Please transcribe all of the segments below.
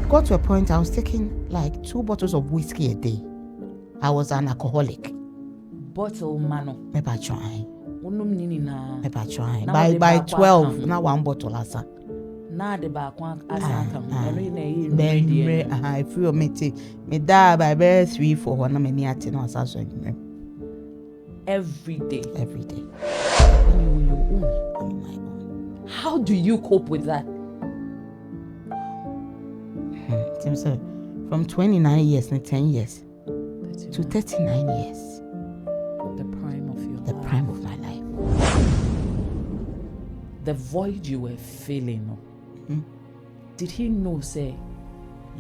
got to a point I was taking like 2 bottles of whiskey a day. I was an alcoholic. Bottle mano. Maybe trying. Maybe trying. By 12, now 1 bottle asa. Na de ba kwa asaka. I feel me die by 3-4 na me ni ate no asaso anywhere. Every day. On your own. On my own. How do you cope with that? So from 29 years and 10 years to 39 years. The prime of your life. The prime of my life. The void you were feeling. Did he know, say,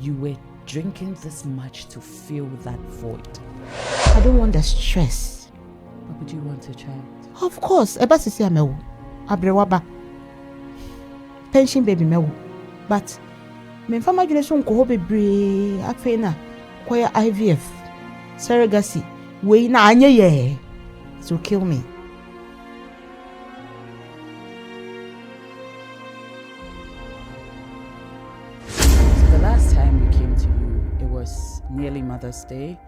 you were drinking this much to fill that void? I don't want the stress. But would you want a child? Of course. Eba sisi amewu. Abrewaba. Pension baby mewu. But me fama dwene so nko ho bebre afei na koya IVF. Surrogacy. We na anye ye. It will kill me. Nearly Mother's Day,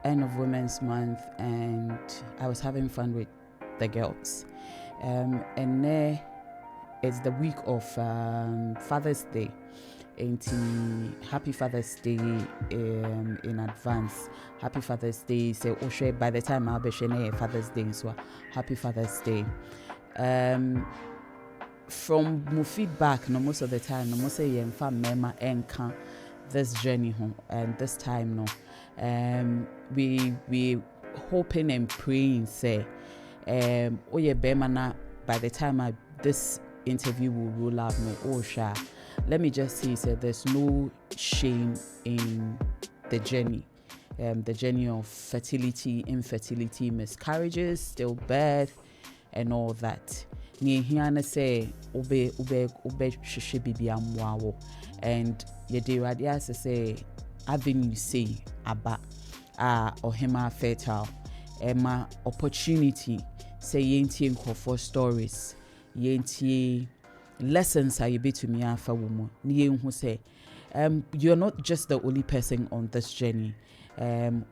end of Women's Month, and I was having fun with the girls. And there it's the week of Father's Day. And happy Father's Day in advance. Happy Father's Day. Say, oh, by the time I'll be sharing Father's Day, so happy Father's Day. From my feedback, no most of the time, no most say mema enka this journey home, and this time we hoping and praying say oh yeah bemana by the time this interview will roll out let me just say there's no shame in the journey of fertility, infertility, miscarriages, stillbirth and all that. Ni hiana say obe sheshe bibi amwawo, and yede radia say avenue say aba ohema fertile ema opportunity say yenti nkofo stories yenti lessons are be to me afa womo ni yenhu say you're not just the only person on this journey.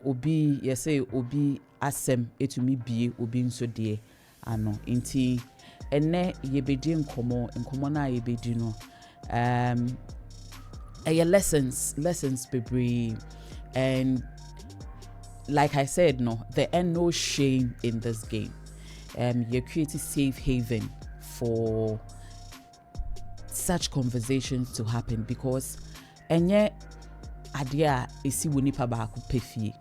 Obi say obi asem etumi bie obi nso de ano inti ene yebedi nkomo na yebedi no lessons bebre, and like I said, no, there ain't no shame in this game. You create a safe haven for such conversations to happen, because enye adia esi wonipa ba ku pefie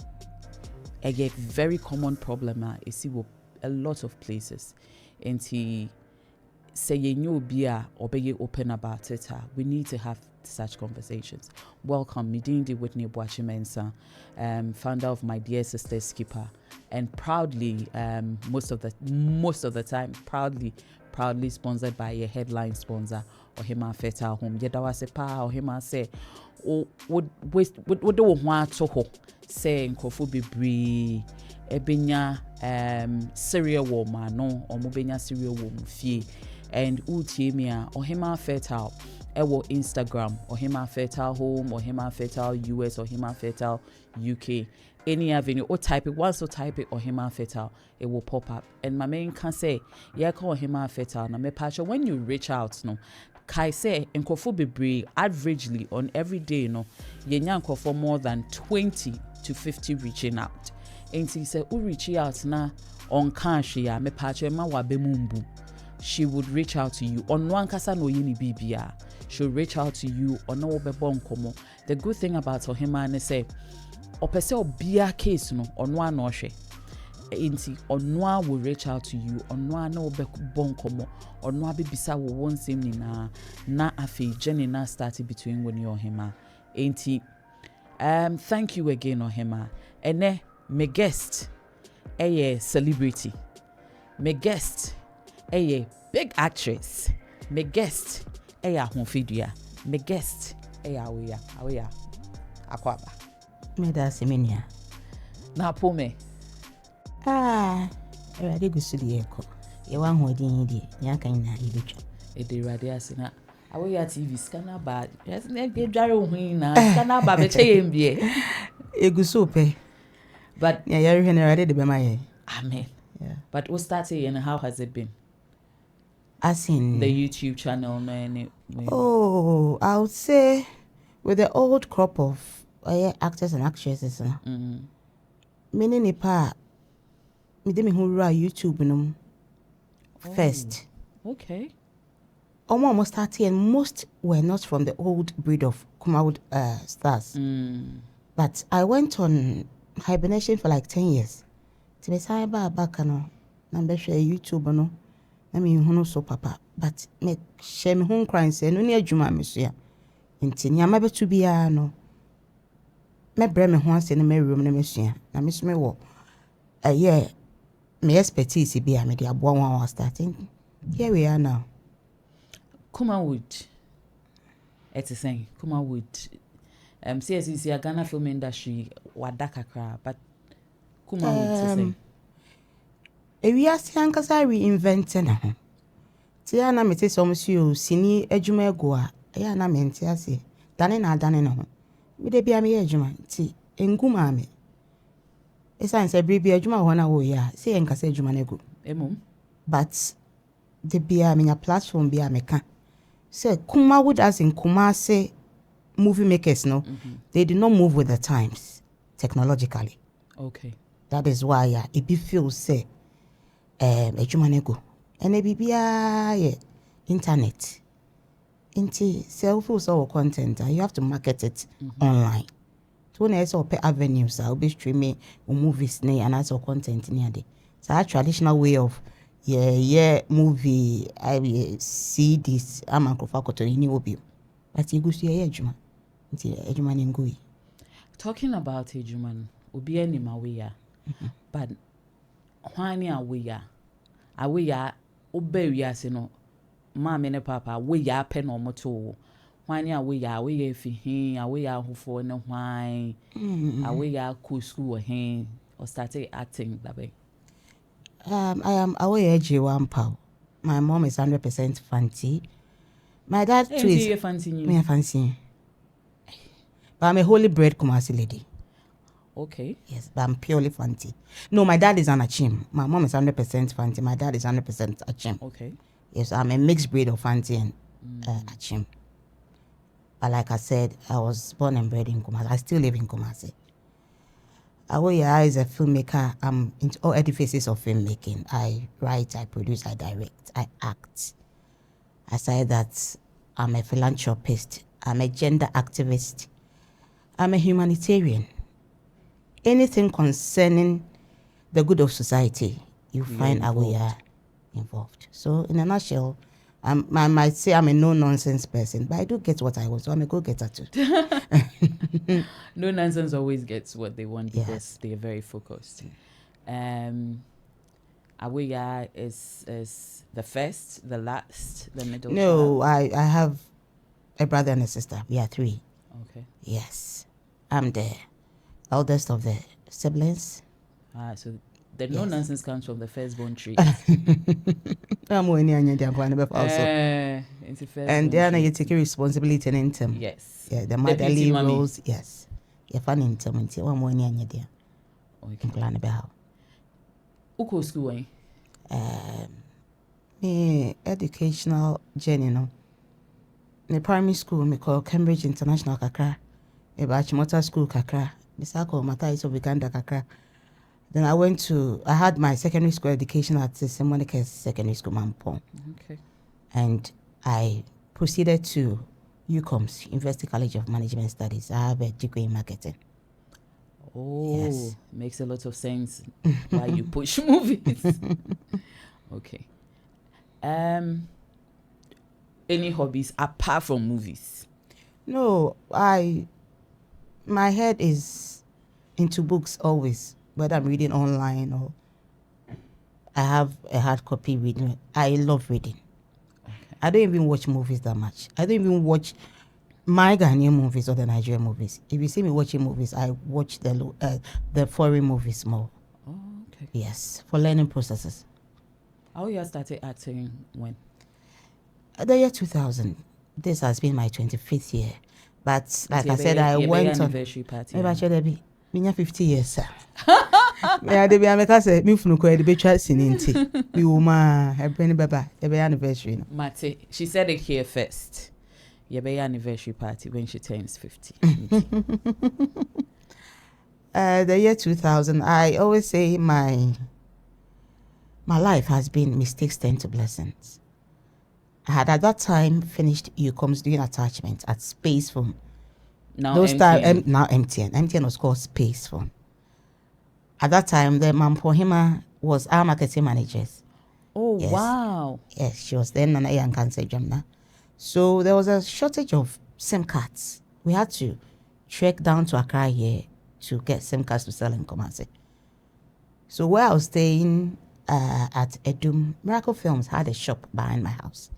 a very common problem esi wo a lot of places, and he say you be or be open about it. We need to have such conversations. Welcome, Midindi Whitney Boachimensa, founder of My Dear Sister Skipper, and proudly, most of the time, proudly sponsored by a headline sponsor, Ohima Fertile Home. Yedawa se pa Ohima say, would do want to say nkofu bebre ebenya serial woman no or mobenya serial woman fee, and utimia Ohima Fertile ewo Instagram Ohima Fertile Home, Ohima Fertile US, Ohima Fertile UK, any avenue or type it once, or type it Ohima Fertile, it will pop up. And my main can say yeah call Ohima Fertile na me patcha when you reach out no kai say nkofo bebre averagely on every day no yenya nkofo more than 20 to 50 reaching out. And he said u reach out na on cash ya me patcha ma wa be mumbu, she would reach out to you on one kasa no yini bibia, she'll reach out to you on no be bon komo. The good thing about Ohima ne say opese obia case no on one no hwe enti onwa will reach out to you onwa na obe bon komo onwa be bisa wo wonsem ni na afi journey na started between when you Ohima enti thank you again Ohima. Ene me guest celebrity, me guest big actress, me guest ahofidua, me guest Awo Yaa akwaba me da semenia na pome erade gusudi eko ye wa hodin di ya kan na ibetwa ede rade asina Awo Yaa TV scanner bad. Yes, they dry on na scanner bad be che mbie. Egusope. But Yeah, you're ready to be my. amen. Yeah. But what started and how has it been? As in The YouTube channel, no, any. Oh, I would say with the old crop of actors and actresses, meaning nipa, me dem who YouTube no first. Okay. Almost 30, and most were not from the old breed of Kumawood stars. But I went on hibernation for like 10 years. To be say back no, na share YouTube no. Na me hu so papa, but me share me ho crying say no ne adwuma me so ya. Nti nya ma betu bia no. Me bre me ho ase ne me room ne me sua. Na me so me wo me expertise bia me dey aboa wan starting. Here we are now. Kumawood. It's a saying Kumawood. CSC Ghana film industry wada kakra, but Kumawood is saying. We are ankasa reinventing na ho. Ti ya na me te so msio sini adwuma ego a ya na me nti ase. Dane na ho. Me de bia me adwuma ti enguma me. Esa nse bri bia adwuma ho na wo ya. Se enkasa adwuma na ego. Emum. But the bia me platform bia me ka. Say Kumawood as in Kumase movie makers no. They did not move with the times technologically. Okay. That is why it be feel say ego and bibia internet inti self or content you have to market it online to na so pay avenues will be streaming or movies and also content near the so our traditional way of movie I see this amankofa koto ni obi but you go see ejuma inti ejuma ni ngui. Talking about ejuma obi ani Awo Yaa but hwani Awo Yaa obewi ase no maame ne papa Awo Yaa pe no moto hwani Awo Yaa fi hin Awo Yaa hofo ne hwan Awo Yaa ko school hin or started acting that way. I am Awo Yaa J1 pal. My mom is 100% fancy. My dad too is fancy. Me a fancy. But I'm a holy bred Kumasi lady. Okay. Yes, but I'm purely fancy. No, my dad is an Achim. My mom is 100% fancy. My dad is 100% Achim. Okay. Yes, I'm a mixed breed of fancy and Achim. But like I said, I was born and bred in Kumasi. I still live in Kumasi. Awo Yaa is a filmmaker. I'm into all edifices of filmmaking. I write, I produce, I direct, I act. Aside that, I'm a philanthropist. I'm a gender activist. I'm a humanitarian. Anything concerning the good of society, you find Awo Yaa involved. So in a nutshell, I might say I'm a no-nonsense person, but I do get what I want, so I'm a go-getter too. No nonsense always gets what they want because they are very focused. Awo Yaa is the first, the last, the middle. No, I have a brother and a sister. We are 3. Okay. Yes. I'm the eldest of the siblings. So the no nonsense comes from the firstborn tree. I'm also. And then you take responsibility in them. Yes. Yeah, the motherly roles. Yes. You're fun in them until one more in there. Okay. Plan about. Uko school. Me educational journey no. In primary school, me call Cambridge International Kakra. Me Bachimota School Kakra. Me sako Mata Iso Uganda Kakra. Then I had my secondary school education at St. Monica's Secondary School, Mampong. Okay. And I proceeded to UCOMS, University College of Management Studies. I have a degree in marketing. Oh, yes. Makes a lot of sense why you push movies. Okay. Any hobbies apart from movies? No, my head is into books always, whether I'm reading online or I have a hard copy reading. I love reading. Okay. I don't even watch movies that much. I don't even watch my Ghanaian movies or the Nigerian movies. If you see me watching movies, I watch the foreign movies more. Oh, okay. Yes, for learning processes. How you started acting when? The year 2000. this has been my 25th year. But like I said, I went on anniversary party. Maybe I should be 50 years, sir. Yeah, they be America say me funu ko the betcha sininti. Me woman, I bring baba, the anniversary. Mate, she said it here first. Your anniversary party when she turns 50. The year 2000, I always say my life has been mistakes turned to blessings. I had at that time finished UCOM's doing attachment at Space Phone. Now Those MTN. time, now MTN. MTN was called Space Phone. At that time, the Mampohima was our marketing managers. Oh, Yes. wow. Yes, she was then an young cancer jamna. So there was a shortage of SIM cards. We had to trek down to Accra here to get SIM cards to sell in Kumasi. So where I was staying at Edum, Miracle Films had a shop behind my house.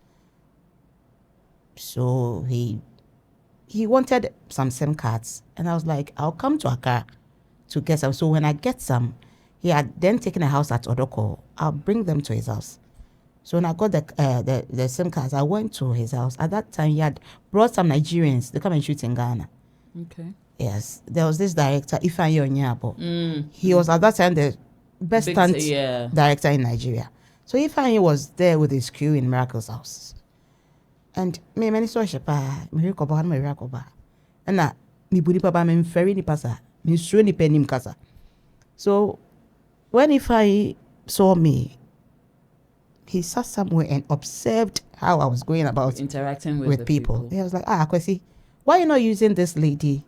So he wanted some SIM cards, and I was like, I'll come to Accra to get some. So when I get some, he had then taken a house at Odoko. I'll bring them to his house. So when I got the SIM cards, I went to his house. At that time, he had brought some Nigerians to come and shoot in Ghana. Okay. Yes, there was this director, Ifeanyi Onyabo. He was at that time the best stunt director in Nigeria. So Ifeanyi was there with his crew in Miracle's house. And me many so shepa, me rekoba me rekoba. And na me budi papa me ferry ni pasa, me sure ni penim kasa. So when Ifeanyi saw me, he sat somewhere and observed how I was going about interacting with people. He was like, Kwesi, why are you not using this lady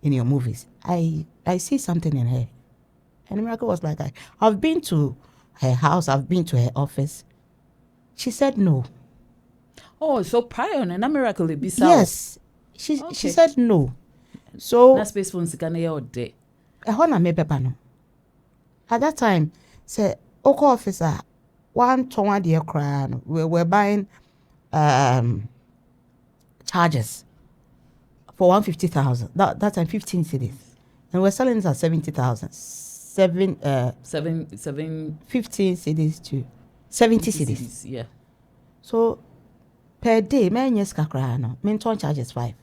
in your movies? I see something in her. And Miracle was like, I've been to her house, I've been to her office. She said no. Oh, so prior on a Miracle be yes. She said no. So that's Space Phone Sikane or day. At that time, say Oko officer, one ton the crown, we were buying charges for 150,000. That time 15 cedis. And we're selling it at 70,000. 15 cedis to 70 cedis. Yeah. So per day, men yes kakrano, men ton charges 5.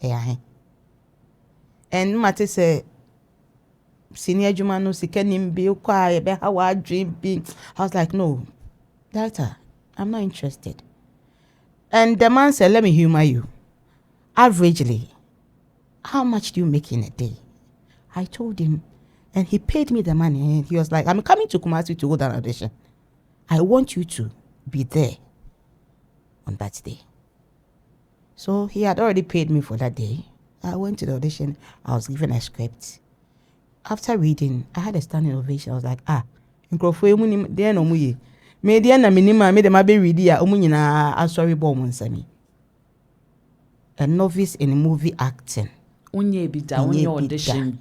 Yeah. And Mate say senior Jumano sikenim be ukwa be how I dream be. I was like, no, director, I'm not interested. And the man said, let me humor you. Averagely, how much do you make in a day? I told him, and he paid me the money. And he was like, I'm coming to Kumasi to hold an audition. I want you to be there on that day. So he had already paid me for that day. I went to the audition. I was given a script. After reading, I had a standing ovation. I was like, me dia na minima me de ma be read ya omu nyina asori bo mu nsami. A novice in movie acting. Unye bida, unye audition.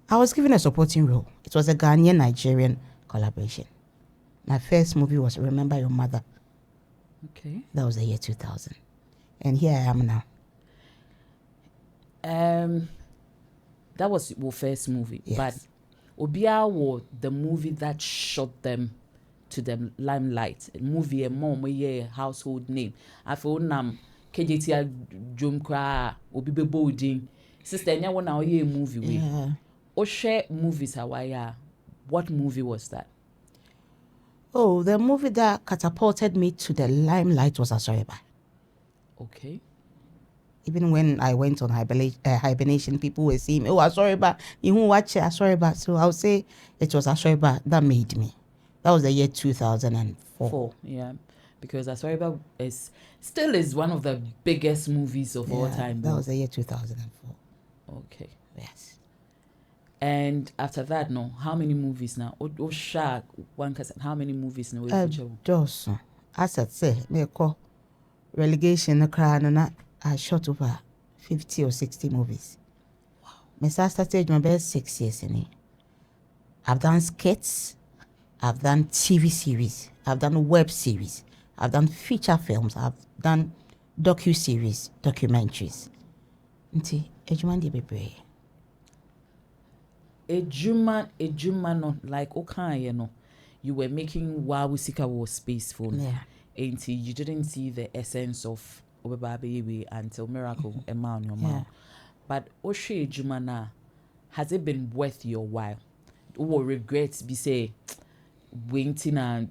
I was given a supporting role. It was a Ghanaian Nigerian collaboration. My first movie was Remember Your Mother. Okay. That was the year 2000. And here I am now. That was your first movie. Yes. But Obia was the movie that shot them to the limelight. A movie, a mom, a household name. I feel nam KJT Jumkra, Obibe Bolding. Sister, nya one now ye movie. Yeah. O share movies Hawaii. What movie was that? Oh, the movie that catapulted me to the limelight was Asoriba. Okay. Even when I went on hibernation, people were saying, oh, Asoriba, you won't watch Asoriba. So I would say it was Asoriba that made me. That was the year 2004. Yeah. Because Asoriba still is one of the biggest movies of all time. That was the year 2004. Okay. Yes. And after that, no, how many movies now? How many movies now? Just as I say, me call relegation na I shot over 50 or 60 movies. Wow. Me started my best 6 years in it. I've done skits, I've done TV series, I've done web series, I've done feature films, I've done docu-series, documentaries. Nti, ejuma di bebre. Ejuma no, like okay, you know, you were making Wawusika was Space Phone. Yeah. You didn't see the essence of baby until miracle a man your mouth. But Oshe Jumana, has it been worth your while? Or regrets be say waiting and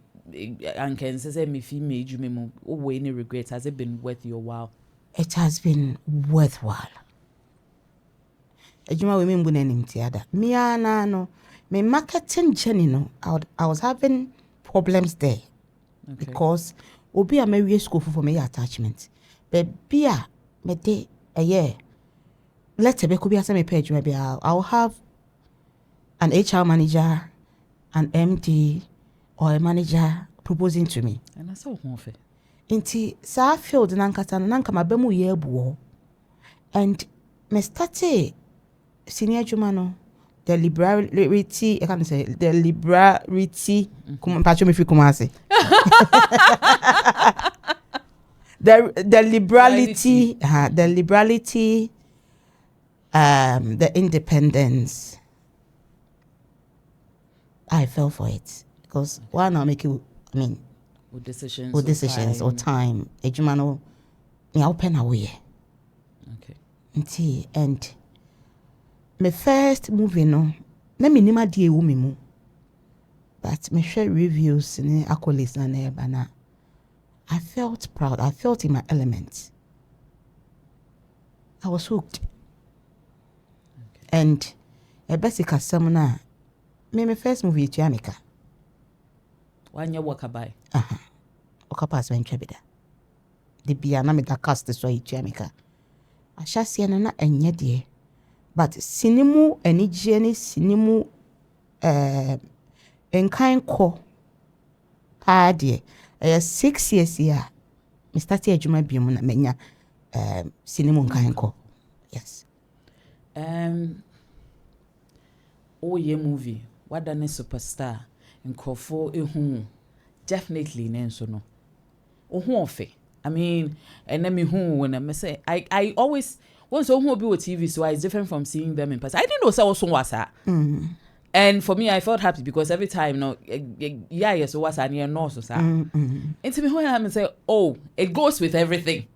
can say me female jume or any regrets, has it been worth your while? It has been worthwhile. Ejuma women bunenim tiada. Miana no, me marketing journey no. I was having problems there because obi a marry school for me attachment. But bia me de a year. Let's say could be as me page maybe I'll have an HR manager, an MD, or a manager proposing to me. And that's so more fair. Inti sa field nankata nanka mabemu ye buo. And me started senior jumano the liberality I can say the liberality pacho me fi kumase. The liberality the liberality the independence. I fell for it because why not make it, I mean, with decisions or time. Ejumano, me open away. Okay. And my first movie no, na me nima die wo me mu. But me share reviews ne accolades na na bana. I felt proud. I felt in my element. I was hooked. Okay. And a basic samuna. My first movie to America. One year work by. Okapas when trebida. The biana me da cast the so to America. I shall see na enye die. But sinimu enigene sinimu enkan ko pa die. 6 years here. Me start adwuma biom na menya sinimu enkan ko. Yes. Ye movie. What done a superstar in Krofo ehu definitely nenso no. Ohu ofe. I mean, and then me who when I say I always once who be with TV, so it's different from seeing them in person. I didn't know so was that. And for me, I felt happy because every time, yes, so was I near no so And to me, when I say, oh, it goes with everything,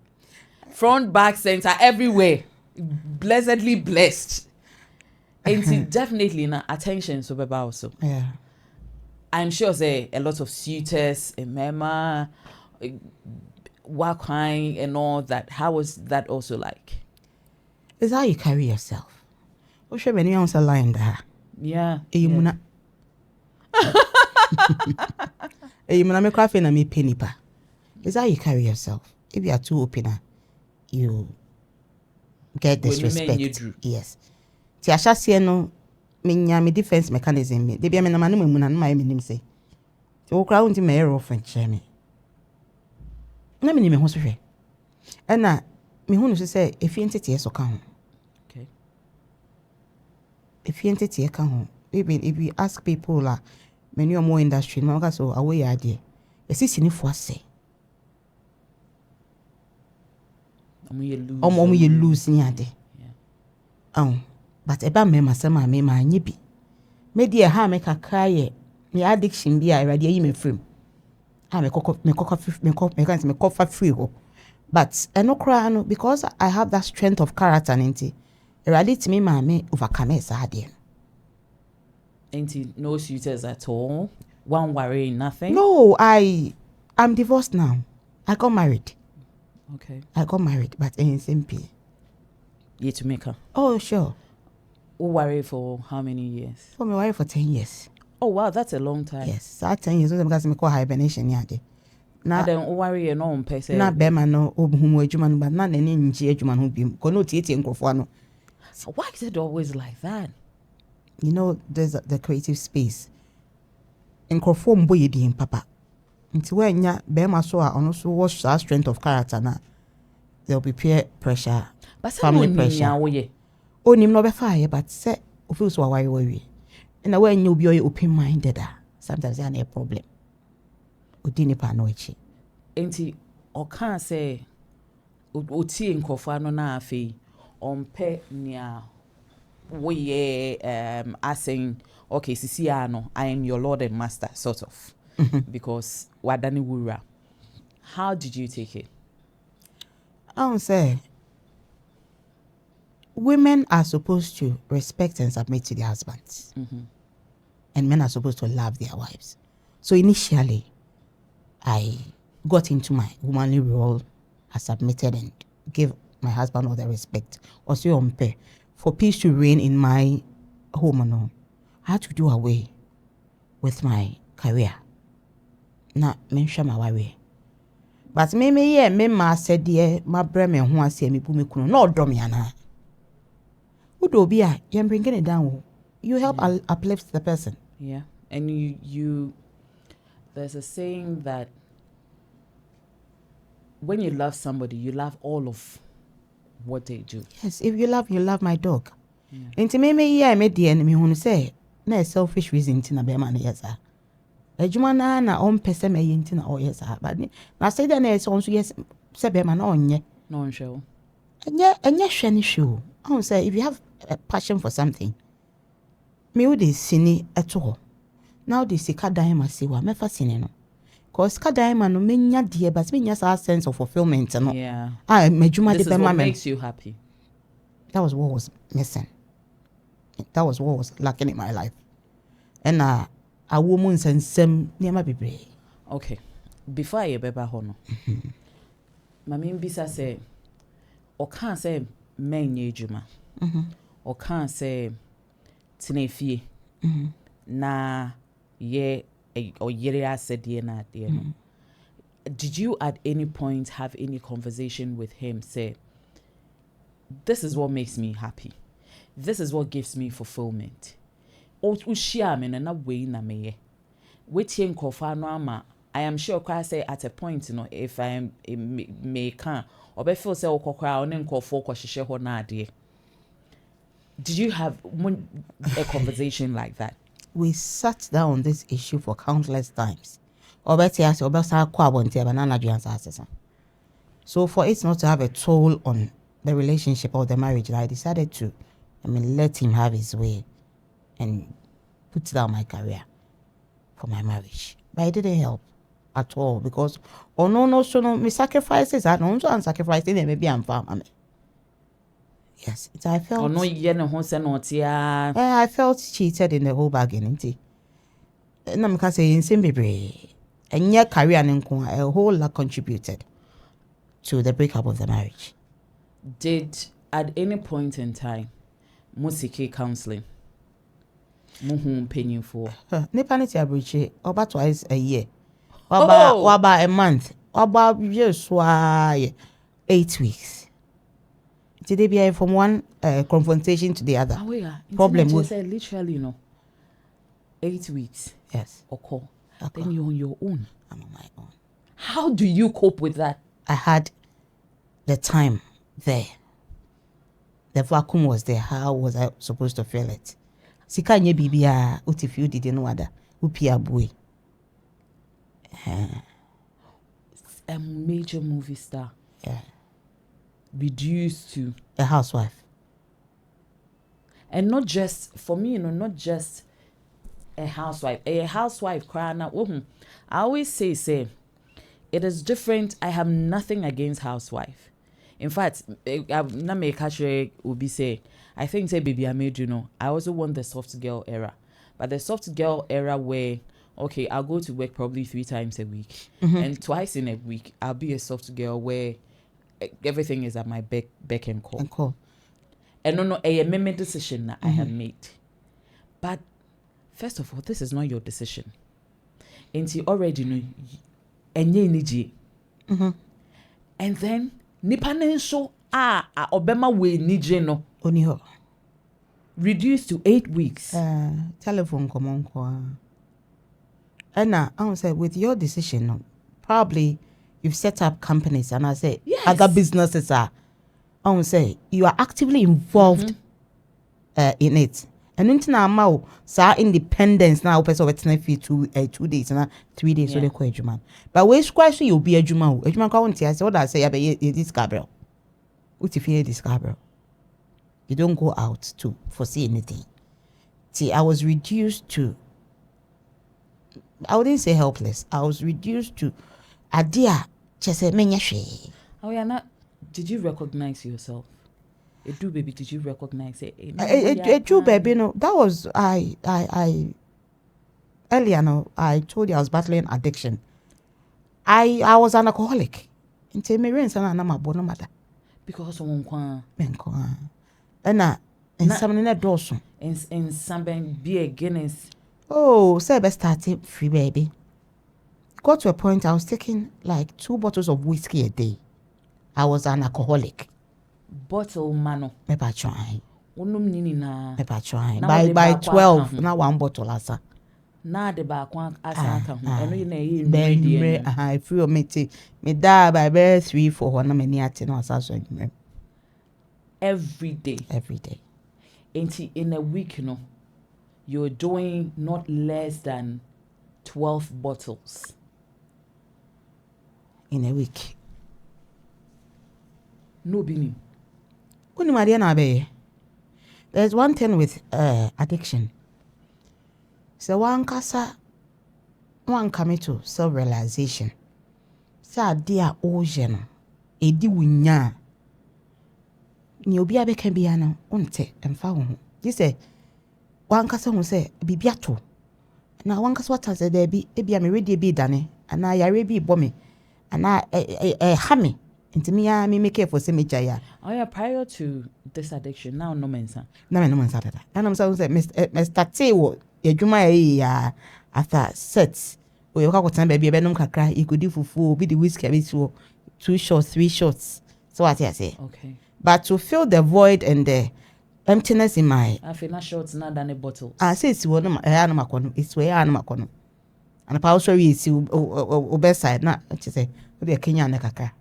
front, back, center, everywhere, blessedly blessed. And definitely na attention so baba also. Yeah. I'm sure say a lot of suitors, a mema, wakine and all that. How was that also like? It's how you carry yourself. Oh, sure, when you're on a line there. Yeah. Muna. Muna me coffee na me penny pa. It's how you carry yourself. If you are too open, you get disrespect. Yes. Ti ashase no me defense mechanism me. De bia me na manu muna na my nim say. Ti wo kra wonti me error friend share me. Na me ho so hwe. E na me hu no say if you entity so ka ho. Okay. If you entity ka ho. Even if you ask people la many more industry no ka so Awo Yaa de. E si sinifo ase. Omo ye lose ni ade. Yeah. But eba me masema me ma anyi bi. Me die ha me kakra ye. Me addiction bi a ready yi me free. Ha me kofa free ho. But eno kra no because I have that strength of character nti. Ready to me ma me overcome esa ade. Ain't no suitors at all. One worry, nothing. No, I'm divorced now. I got married. Okay. I got married, but in SMP. You to make her? Oh, sure. Who worry for how many years? For me, worry for 10 years. Oh, wow, that's a long time. Yes, that 10 years because I call hibernation. Yeah, na then worry and on person. Na bema no obuhumu ejuma but na nene nji ejuma no bi ko no tietie nkofo no. So why is it always like that? You know, there's the creative space. Nkofo mbo ye bi papa. Nti wanya bema so a ono so was that strength of character na there will be peer pressure. But family pressure. Onim no be fire but say ofil so why we. And when you be open minded, sometimes there a problem. Udini pa no echi. Enti o kan say oti nkofo no na afi ompe nia we asking okay sisi ano I am your lord and master sort of because wadani wura How did you take it? I don't say women are supposed to respect and submit to their husbands. And men are supposed to love their wives. So initially, I got into my womanly role. I submitted and gave my husband all the respect. Also, for peace to reign in my home, I had to do away with my career. Na mention my way. But me ma said my breme who I say me pumikuno no domiana. Udo bia you're bringing it down. You help uplift the person. Yeah. And you there's a saying that when you love somebody, you love all of what they do. Yes, if you love my dog. Inti me me the enemy who say na selfish reason tina be man yes ah. Ejuma na on pese me yinti na yes ah. But na say that na so yes se be man onye. No show. Enye hwe ni show. I say if you have a passion for something, me would sini eto. Now the sika dan ma se wa me fa sini no. Cause sika dan ma no menya de but menya sa sense of fulfillment no. Yeah. Mejuma This de is be what ma makes you happy. That was what was missing. That was what was lacking in my life. And a woman's and some near my baby. Okay. Before I beba hono. Mami bisa say o can't say men ye juma. O can't say tine fie. Na ye or yere said ye na dear. Did you at any point have any conversation with him say, this is what makes me happy, this is what gives me fulfillment? O ushia me na way na me wetin kofa no ama? I am sure I say at a point, you know, if I am may can or be feel say okokra on nkofo kwahye ho na ade. Did you have a conversation like that? We sat down on this issue for countless times. So for it not to have a toll on the relationship or the marriage, I decided to, let him have his way and put down my career for my marriage. But it didn't help at all because me sacrifices I don't and sacrificing and maybe I'm farm. Yes, I felt. I felt cheated in the whole bargain. And I'm saying simply, and your career and a whole lot contributed to the breakup of the marriage. Did at any point in time, Musiki counseling, muhum paying for? Nipanity abriche about twice a year, about a month, about just 8 weeks. Did they be from one confrontation to the other? Awo Yaa, problem with literally, 8 weeks. Yes. Okay. Then you're on your own. I'm on my own. How do you cope with that? I had the time there. The vacuum was there. How was I supposed to feel it? Sika nye bibia uti didn't know other upia boy. A major movie star. Yeah. Reduced to a housewife. And not just for me, not just a housewife. A housewife crying out. I always say it is different. I have nothing against housewife. In fact, na me catch will be say I think say baby I made I also want the soft girl era. But the soft girl era where okay, I'll go to work probably 3 times a week. And twice in a week I'll be a soft girl where everything is at my beck and call. And no, a meme decision that I have made. But first of all, this is not your decision. And you already know, and then nipanenso obema we nije no Oniho. Reduced to 8 weeks. Telephone come on. And I don't say with your decision, probably you've set up companies and I say other businesses are. I won't say you are actively involved in it. And until now, sa independence now person over 2 days and 3 days so they call Juman. But we squash you'll be a Juman. A Juman county. I say what I say about this Gabriel. What if you this Gabriel? You don't go out to foresee anything. See, I was reduced to. I wouldn't say helpless. I was reduced to idea Chese menya hwe. Oh yeah, not. Did you recognize yourself? Do baby, did you recognize it? True baby, no. That was I earlier no. I told you I was battling addiction. I was an alcoholic. Nti me ren sana na mabono mada. Because someone kwa. Menko. Na nsam ne doso. In something be a Guinness. Oh, so I started free baby. Got to a point I was taking like 2 bottles of whiskey a day. I was an alcoholic. Bottle mano. Me pa try. Onum nini na. Me pa try. By 12 na 1 bottle asa. Na de ba kwa asa ka ho. Eno ye na ye ready. I feel me ti. Me da by 3-4 na me ni ate no asa so adwuma. Every day. In a week, you know, you're doing not less than 12 bottles. In a week. No bini. There's one thing with addiction. So one coming to self-realization. So dear ocean, edi winya. Ni obi abeka bia no onte emfa ho. Ji say wan kasa hu say bibia to. Na wan kasa wata say there bi e bia me ready bi dane ana yare bi bo me ana ha me ntimi ya me make for say me jaya. Oh yeah, prior to this addiction now no mensa. Na me no mensa dada. And I'm say Mr. T wo adwuma ya after sets. We ka kwatan ba bi e benum kakra e kodi fufu bi the whiskey bi so 2 shots 3 shots. So what I say? Okay. But to fill the void and the emptiness in my I feel not shots not than a bottle. I say it's one makono. It's where makono. And pa also we see bedside na say we Kenya na kaka.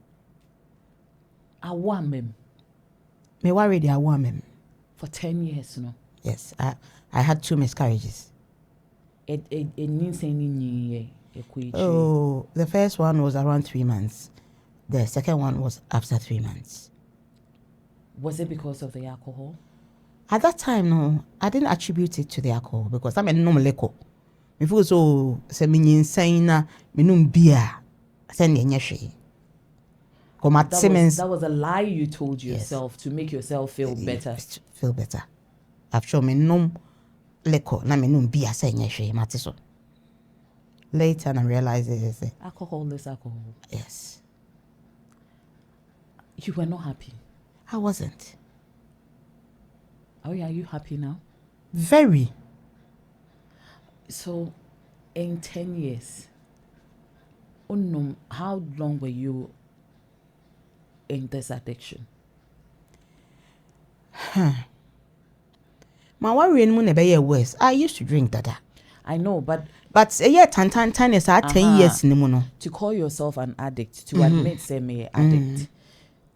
Awo mem. Me worry the awo mem for 10 years no. Yes, I had 2 miscarriages. It means any Oh, the first one was around 3 months. The second one was after 3 months. Was it because of the alcohol? At that time, no, I didn't attribute it to the alcohol because I'm a normal liquor. Before so, say me insane na me num beer, send ye nyeshe. That was a lie you told yourself to make yourself feel better. Feel better. I've shown me num liquor na me num beer send nyeshe matiso. Later, I realized it. Alcohol is alcohol. Yes. You were not happy. I wasn't. Oh yeah, are you happy now? Very. So, in 10 years, how long were you in this addiction? My worry in be worse. I used to drink dada. I know, but a year tan is 10 years no. To call yourself an addict, to admit say me addict.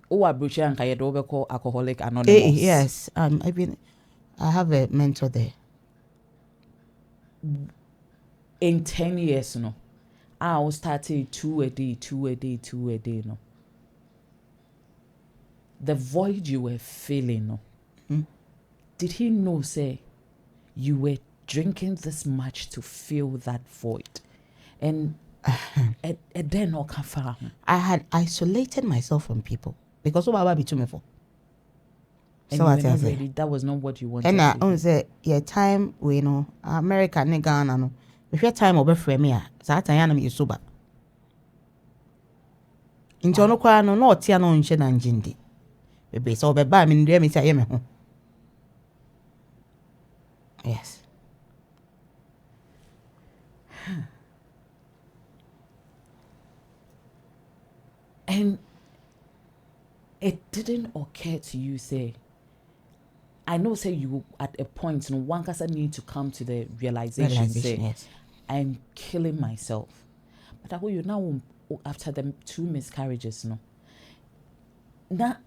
Oh, abruche and kayedo call alcoholic anonymous. Yes, I have a mentor there. In 10 years, no, I was starting 2 a day, no. The void you were feeling, no. Did he know, say, you were drinking this much to fill that void? And then no kafa. I had isolated myself from people because what be to me for. And so that was not what you wanted. And I say, yeah, time we know America and Ghana no. If your time over for me, so that I am you sober. In Jono kwa no tia no nche na njindi. Bebe so be ba me ndua me say me ho. Yes. And it didn't occur to you, say, I know, say you at a point, no one person need to come to the realization say, yes. I'm killing myself. But I you now after the 2 miscarriages, no. Now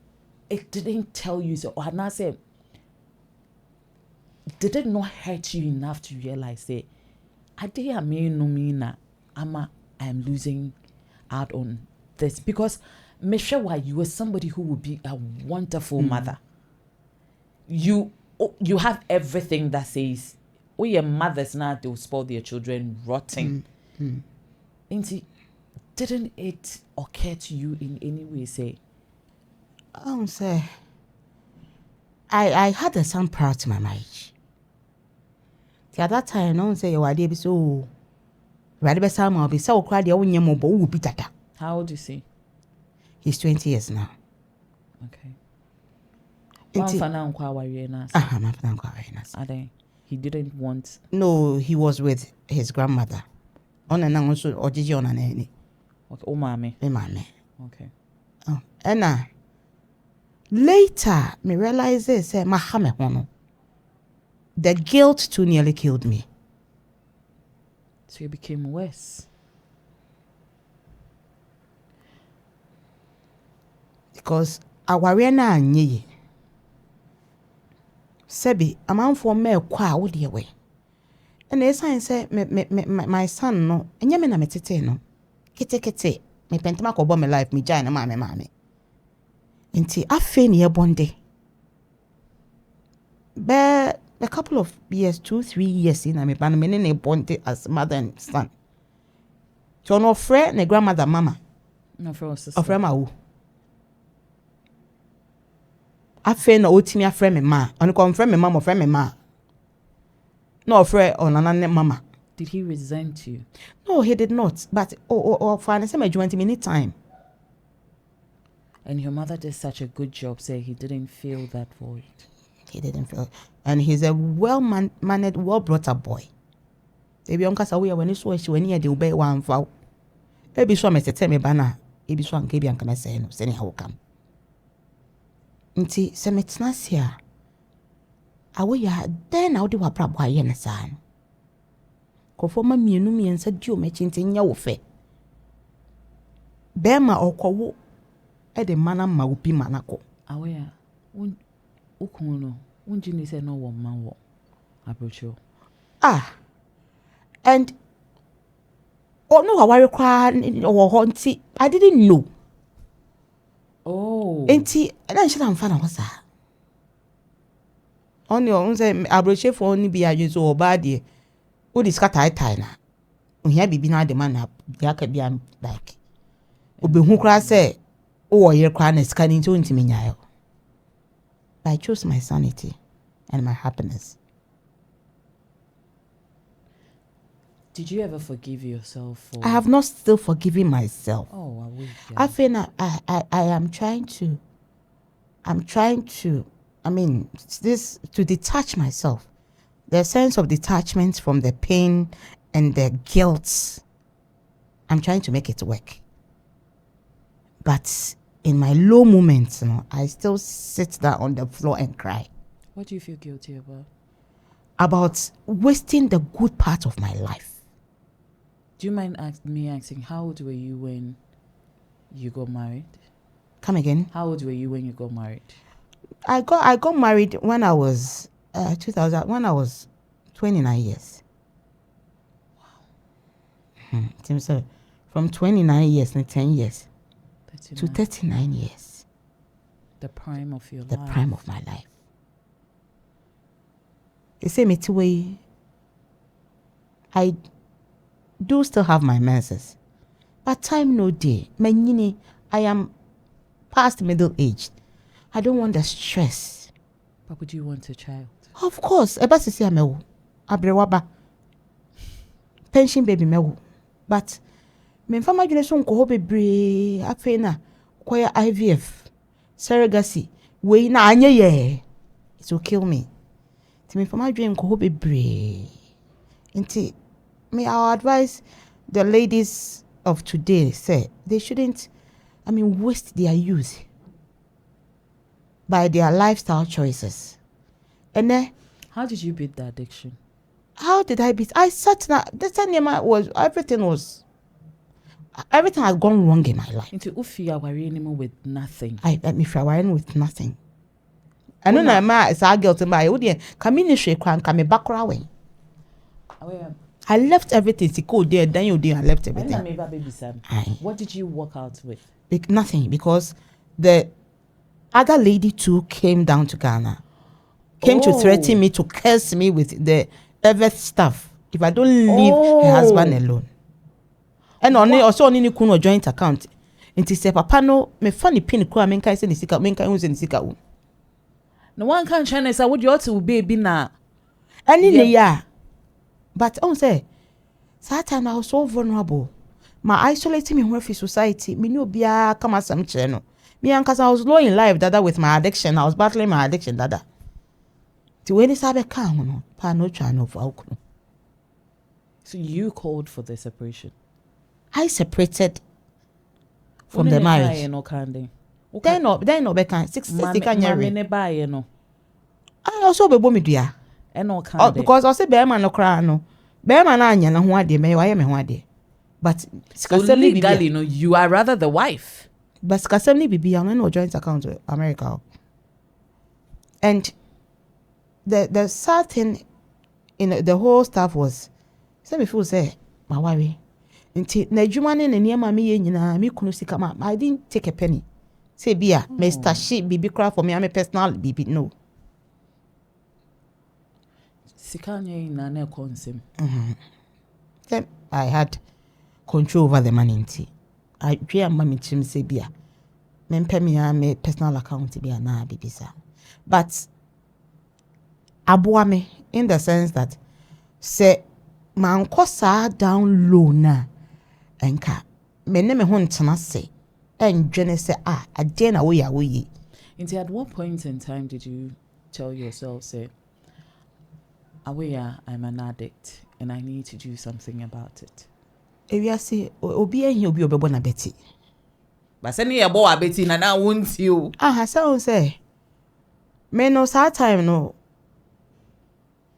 it didn't tell you so, or now say, did it not hurt you enough to realize say, I am losing out on this because Meshawa, you were somebody who would be a wonderful mother. You have everything that says, your mothers now, they'll spoil their children rotten. didn't it occur to you in any way, say? Say, I had a son prior to my marriage. At that time, no one say, "Oh, I did so." Rather be some will be so crowded. The only mobile will be tata. How old is he? He's 20 years now. Okay. He didn't want. No, he was with his grandmother. On and also, or did you on an any? Okay. Oh, mommy. Okay. Oh, and later, me realize this. Mahame hono. The guilt too nearly killed me. So you became worse. Because aware na anye. Sebi, a man for me kwa odi away. And the sign say my son no, and yamina metete no. Kete, me pentama ko my life, me jai na mame. Inti afe ni bonde. Be a couple of years, 2-3 years in me ban me ne bonde as mother and son. So no friend ne grandmother mama. No friend sister. Of friend ma wo. Afe na otimi afre me ma. Oni ko friend me mama, friend me ma. No friend on anane mama. Did he resent you? No, he did not. But for an same joint me time. And your mother did such a good job, say he didn't feel that void. He didn't feel, and he's a well-mannered, well-brought-up boy. Baby, Uncle Sawi, when he saw she when he obey one vow. Baby, so me tell me bana. Baby, so Uncle Bianca me say no, say how come. Nti se metna sia. Awo Yaa, then I do a proper yen san. Ko for ma mienu miensa di o me chinti nya wo fe. Bema okowo e de mana ma obi manako. Awo Yaa, ukuno, unjini say no one man wo. Aprocho. And no, I worry I didn't know. Oh. Enti, then she am fan was that. On your own say abroche for only be a use or bad. Who is cut tie na? Here be na the man up, yaka be like. Obi who cry say, oh, your crown is scanning to intiminya. I chose my sanity and my happiness. Did you ever forgive yourself for? I have not still forgiven myself. Oh, I wish. Yeah. I feel I am trying to. I mean, this to detach myself. The sense of detachment from the pain and the guilt. I'm trying to make it work. But in my low moments, I still sit down on the floor and cry. What do you feel guilty about? About wasting the good part of my life. Do you mind me asking, how old were you when you got married? Come again? How old were you when you got married? I got married when I was 2000, when I was 29 years. Wow. So from 29 years to 10 years 39. To 39 years. The prime of your life. The prime of my life. They say me to way. I do still have my menses, but time no day. I am past middle age. I don't want the stress. But would you want a child? Of course. Eba sisi amewu. Abrewaba. Pension baby mewu. But me mfama dwene so nko ho bebre afei na koya IVF. Surrogacy. We na anye ye. It will kill me. Ti me mfama dwene nko ho bebre. Nti me I advise the ladies of today say they shouldn't waste their youth by their lifestyle choices. And then how did you beat the addiction? How did I beat? I sat down. The time was everything had gone wrong in my life. Into Ufia were with nothing. I were with nothing. I don't know ma is a girl to my audience. Community crank come back away. I left everything. See, go there, then you I left everything. What did you walk out with? Nothing, because the other lady too came down to Ghana. Came to threaten me, to curse me with the earth stuff if I don't leave her husband alone. And also ni kunu joint account. Nti se papa no me funny pin kura menka se ni sika menka hu se ni sika wo. No one can China say what you ought to be na. Ani ne ya. But on say that time I was so vulnerable. My isolating me from society. Me no bia kama sam kire no. Me ankasa I was low in life dada with my addiction. I was battling my addiction dada. Ti we ni sabe ka ho no. Pa no twa no for akuno. So you called for the separation. I separated from the marriage. Then no be kan 60 kan yare. Ne buy no. I also be bo me dua. E no kan. Because I say be man no kra no. Be man na anya na ho ade me waye me ho ade. But so legally no, you are rather the wife. But sikasem ni bibi ya no joint account with America. And the sad thing in the whole stuff was say me feel say my wife nti na adwuma ne na niam me ye nyina me kunu sika ma I didn't take a penny. Say bia Mr. She bibi cry for me I'm a personal bibi no. Sika nye na na konsem. Then I had control over the money nti. I dream ma me chim say bia. Me pay me a personal account bia na bibi sa. But aboa me in the sense that say man kosa down low na enka me ne me ho ntena se endwene se ade na wo ya wo yi. Into at what point in time did you tell yourself say Awo Yaa, I'm an addict and I need to do something about it? Ewia se obi ehi obi obebo na beti. But say ni ebo abeti na won't you. Say say me no sa time no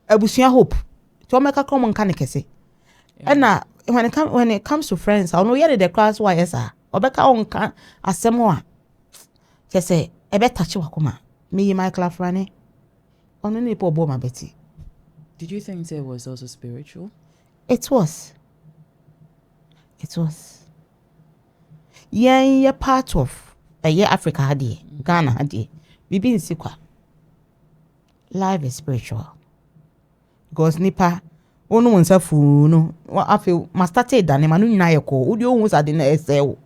abusua hope to make a common kan kese. And na when it comes to friends I know hear the class why esa obeka on kan asemo a je say e be touch wakoma me my class rane ono ni po bo ma beti. Did you think it was also spiritual? It was. Yeah, part of Africa hadi, Ghana hadi. Bibi nsikwa. Life is spiritual. Because nipa onu nsafu no afi mastate dane manu nyina yeko udi ohun sade na esewo.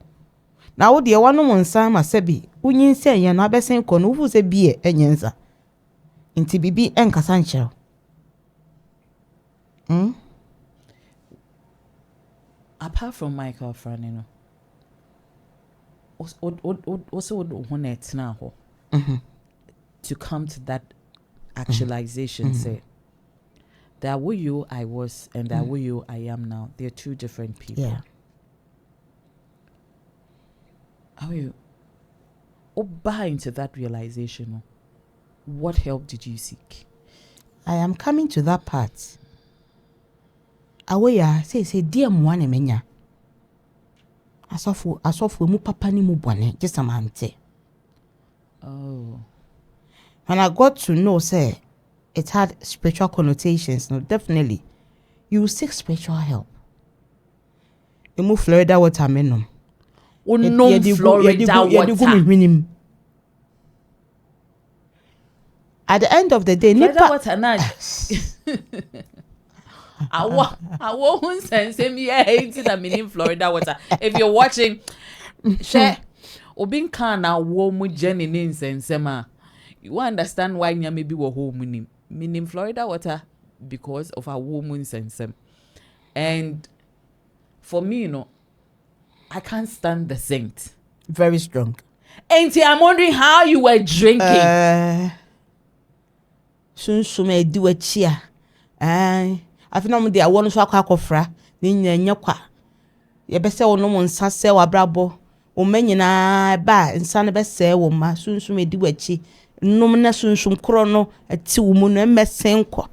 Na wo de wanu nsa masebi unyinse yen na besen ko no ufu se bie enyensa. Nti bibi enkasa nkyerɛ. Apart from Michael Franino, also to come to that actualization, say that Awo Yaa I was and that Awo Yaa I am now, they're two different people. Yeah. Awo Yaa, buy into that realization. What help did you seek? I am coming to that part. Awo Yaa say dear mwane menya. Asofu mu papa ni mu bwane just amante. Oh. When I got to know say it had spiritual connotations, no, definitely you seek spiritual help. You move Florida water menum. No Florida water. At the end of the day, Florida water na. I won't say me hate that meaning Florida water. If you're watching, share obin kan awo mu jenny nsensema. You understand why nya maybe wo home meaning Florida water because of our woman sensem. And for me, you know, I can't stand the scent. Very strong. Auntie, I'm wondering how you were drinking. Sunsume do a chia. I feel no I want to akofra ni nya kwa ye be se wono nsa se wabrabo o manyina ba nsa ne be se wo ma sunsume di wachi nnum na sunsum kro no ati wo mu no mmesen kwa.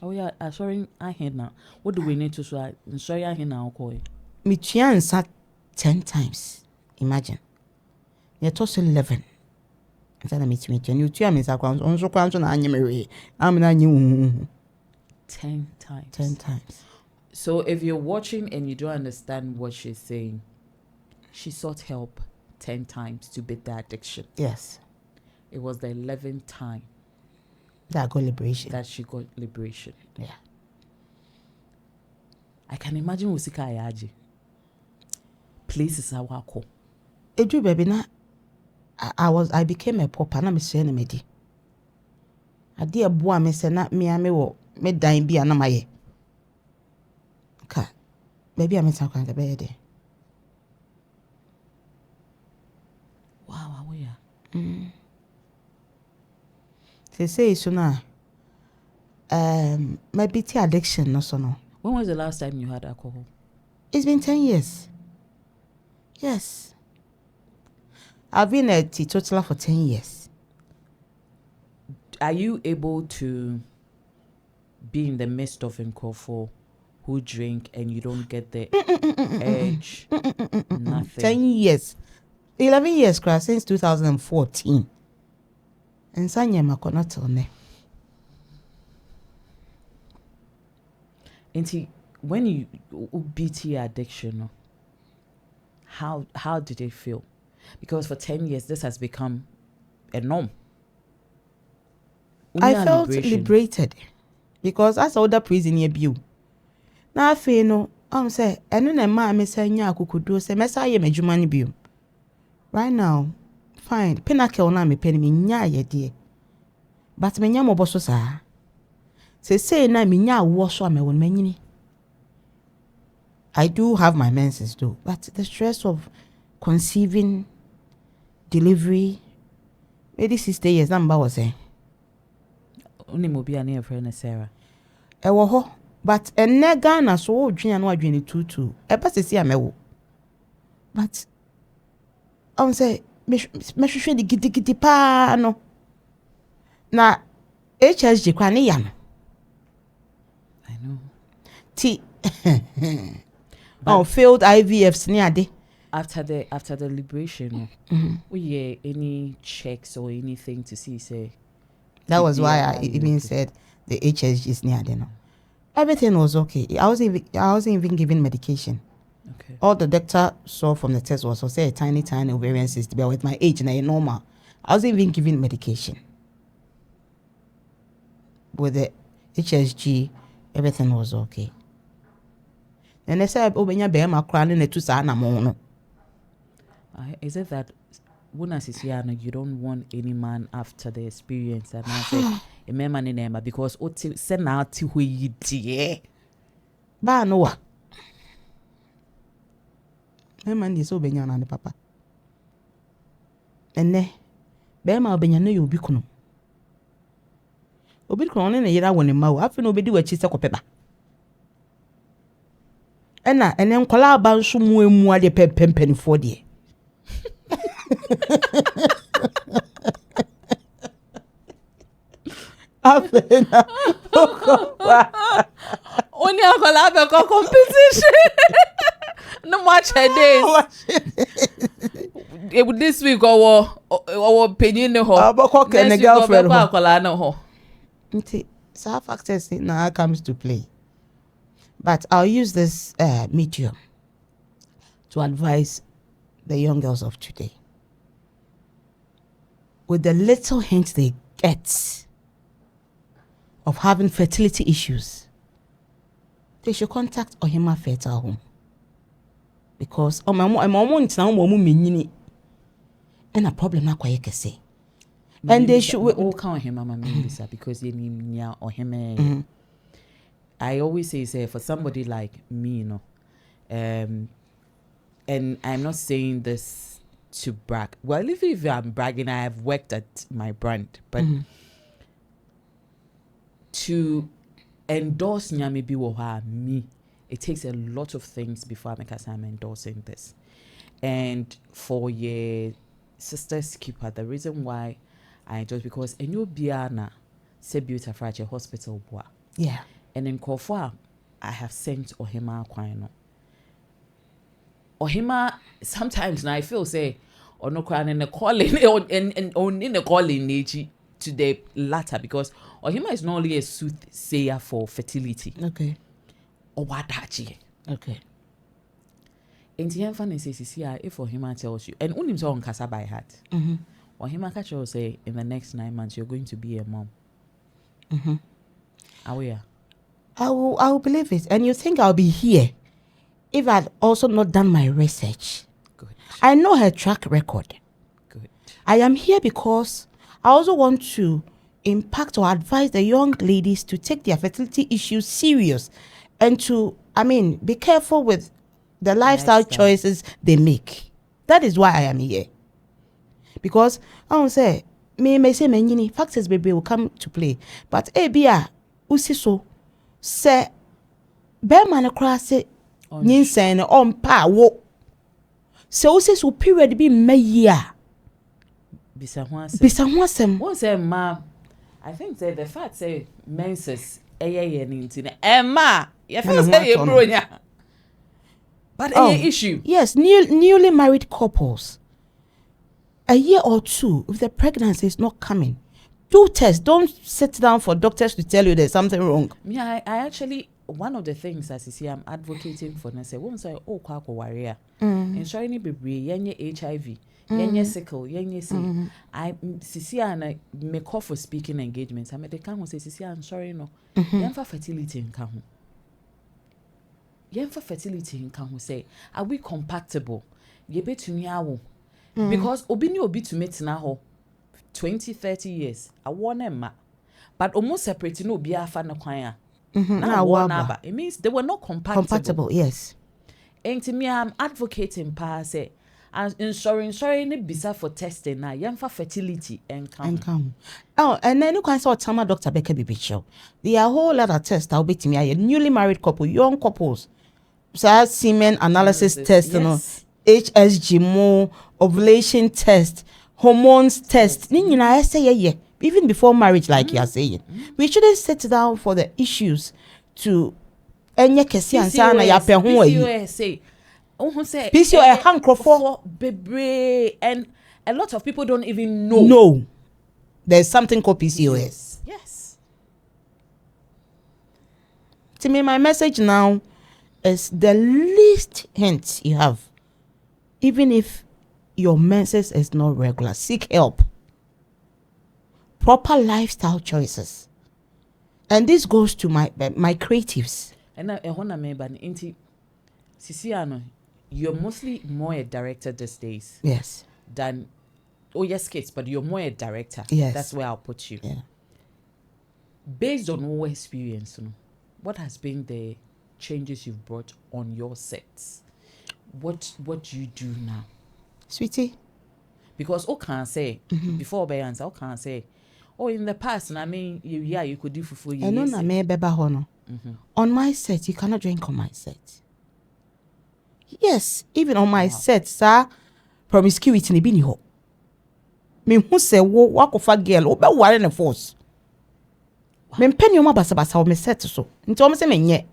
Oh yeah, sorry I hear now. What do we need to so sorry I hear now call me tua nsa 10 times. Imagine. Ye to 11. Nsa me tua you tua me nsa kwa onso kwa nso na anyemere. Am na anyi 10 times. 10 times. So if you're watching and you don't understand what she's saying, she sought help 10 times to beat the addiction. Yes. It was the 11th time that got liberation. That she got liberation. Yeah. I can imagine Usika Ayaji. places I walk. Edu baby na I became a pauper na me say na me di. Ade eboa me say na me ame wo me dan bi ana maye. Ka baby am san kan ka be de. Wow, Awo Yaa. Say so na my BT addiction no so no. When was the last time you had alcohol? It's been 10 years. Yes. I've been a teetotaler for 10 years. Are you able to be in the midst of Nkofo who drink and you don't get the edge? Nothing. 10 years. 11 years class since 2014. And Sanya Makonatone. And when you beat your addiction, how did it feel? Because for 10 years this has become a norm. I felt liberated because as older prison you. Now I feel no, say enu na ma me say nya akukudu say mesa ye medwuma ni biom. Right now, fine. Pinnacle na me pen me nya ye de. But me nya mobo so sa. Say na me nya wo so amewon manyini. I do have my menses though, but the stress of conceiving, delivery, maybe 60 years number was saying. Only mo be a friend Sarah. Ewo ho, but enne Ghana so odwin no adwin tutu. E ba sesi amewo. But I say me hwehwe di gidigidi pa no. Na HSG kwa ne ya no. I know. T failed IVFs ni ade. After the liberation, we any checks or anything to see say. That was why I even said the HSG is near there. Everything was okay. I wasn't even given medication. Okay. All the doctor saw from the test was say a tiny ovarian cyst. But with my age, and normal, I wasn't even given medication. With the HSG, everything was okay. And they said, "Oh, when you're being my crown in a two-sana mono." Is it that when you don't want any man after the experience and I say a man in Emma because send out to who you dear. Ba no wa. Me man di so benya na ne papa. Enne be ma obenya no ye obi kunu. Obi kunu ne yira woni ma wo afi no obedi wachi se kopeba. Ena ene nkola aba nso mu emu ade pempempenifo de. Afena. Only akola be competition. No much days. This week our penny no ho. Abako ken girlfriend ho. Akola no ho. Nti sa factors now comes to play. But I'll use this medium to advise the young girls of today. With the little hints they get of having fertility issues, they should contact Ohima Fertile Home. Because and a problem na kwaye kese. And they should all count him mama Mbisa because you need or him. I always say for somebody like me, you know, and I'm not saying this to brag. Well, if I'm bragging, I have worked at my brand, but to endorse Nyame Biwoha me, it takes a lot of things before I'm endorsing this. And for your sister's keeper, the reason why I endorse because in your Biana say beauty fragile hospital boy. Yeah. And in Kofa, I have sent Ohima Kwano. Ohima sometimes now I feel say or no crying in the calling and in the calling Neji to the latter because Ohima is not only a soothsayer for fertility. Okay. Or what okay. In the end, funny says, if Ohima tells you, and only so on Casa by heart. Ohima catch will say in the next 9 months you're going to be a mom. Awo Yaa. I will believe it. And you think I'll be here if I'd also not done my research. Good. I know her track record. Good. I am here because I also want to impact or advise the young ladies to take their fertility issues serious and to, be careful with the lifestyle choices they make. That is why I am here. Because I won't say, may say many factors baby will come to play. But bia usi so say bear man across it nyinsane on pa wo. So usi so period be me year. Bisa ho asem. Won say ma I think say the fact say menses eye ninti na ma you feel say you bronya. But issue. Yes, newly married couples. A year or two, if the pregnancy is not coming, do tests. Don't sit down for doctors to tell you there's something wrong. Yeah, I actually, one of the things as you see, I'm advocating for. I say, once I kwako warrior, ensuring baby, yenye HIV, yenye sickle, yenye say, I see and me call for speaking engagements. I mean, they can't say, see, I'm sorry, no, yenfa fertility in kahu. Yenfa fertility in kahu say, are we compatible? Yebe to me awo. Because obi to meet na 20-30 years I want emma but almost separating obi afa na kwan a it means they were not compatible. Yes. And to me I'm advocating pa say and ensuring ne bisa for testing na yemfa fertility and come. Oh, and then you can saw Tama Dr. Becker Bibi show. There are a whole lot of tests I'll be to me a newly married couple, young couples. So semen analysis test, yes. HSG mo, ovulation test, hormones test. I say even before marriage, like you are saying, we shouldn't sit down for the issues to enye kesi ansana ya pe ho yi. PCOS hankrofo bebre and a lot of people don't even know. No, there's something called PCOS. Yes. To me, my message now is the least hint you have. Even if your menses is not regular, seek help. Proper lifestyle choices. And this goes to my creatives. And I me ban inti Sisiano, you're mostly more a director these days. Yes. Than yes, kids, but you're more a director. Yes. That's where I'll put you. Yeah. Based on your experience, what has been the changes you've brought on your sets? What do you do now, sweetie? Because can't say before by answer, can't say, in the past, and I mean, you could do for 4 years. I know na me beba hono. On my set, you cannot drink on my set. Yes, even on my set, sir, promiscuity ni bini ho. Me who say wo wakofa girl obe ware na force. Me mpeni o ma basa o me set so. Nti o me se me nye.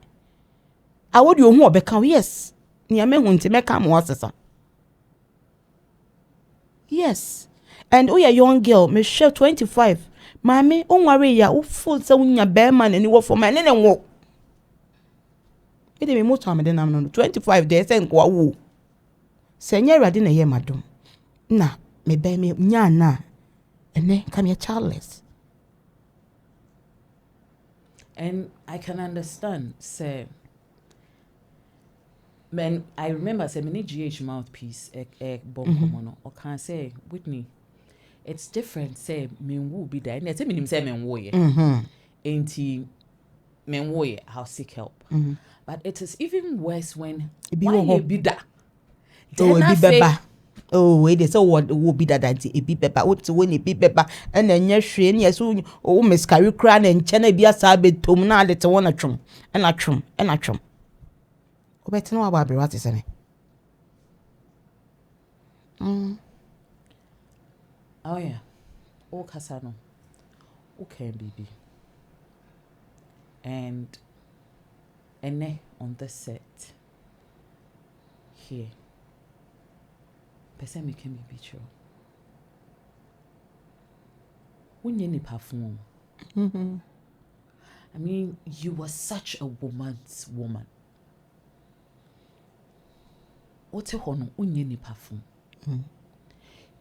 Awodi ohun obeka yes. Ni ame hunti meka mo asesa. Yes. And we a young girl, me share 25. Mami, on worry ya u full se unya bear man and you work for my nene wo. Ede me mo time den am no 25 days en kwa wo. Se nya rade na ye madom. Na me be me nya na. Ene come here childless. And I can understand, say, man, I remember say many GH mouthpiece bomb or can say Whitney. It's different. Say me will be there. And I say me say me wo ye. Ain't he? Me wo ye. How seek help. But it is even worse when why be that. Oh, be beba. Oh, wait, so what will be that a be beba? What's when a be beba? And then yes, she and yes, oh, Miscarriages crown and chena be a sabit to na let one a chum and a chum and a chum. Better know about what is it? Oh yeah. Oh Casano. Okay, baby. And on the set here. Person me can be true. When you perform. I mean, you were such a woman's woman. What a honor when you perform.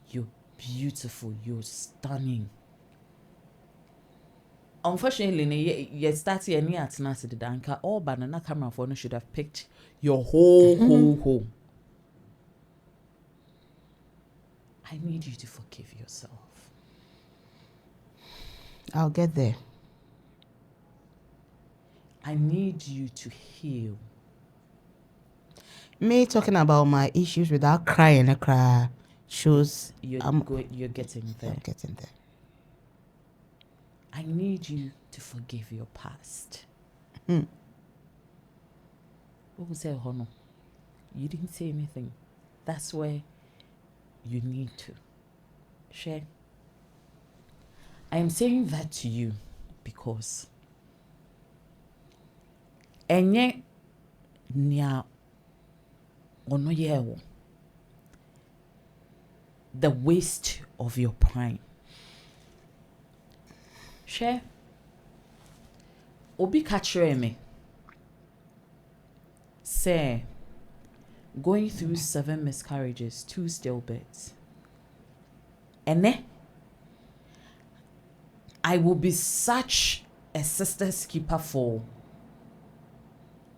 You're beautiful, you're stunning. unfortunately, you start any at Nasi the Danka or banana camera phone should have picked your whole home. I need you to forgive yourself. I'll get there. I need you to heal. Me talking about my issues without crying, I cry shows You're getting there. I'm getting there. I need you to forgive your past. Hmm. What was that, Hono? You didn't say anything. That's where you need to share. I am saying that to you because enye nia ono yewo the waste of your prime. Share. Obi kachire me. Say, going through 7 miscarriages, 2 stillbirths. Ene, I will be such a sister's keeper for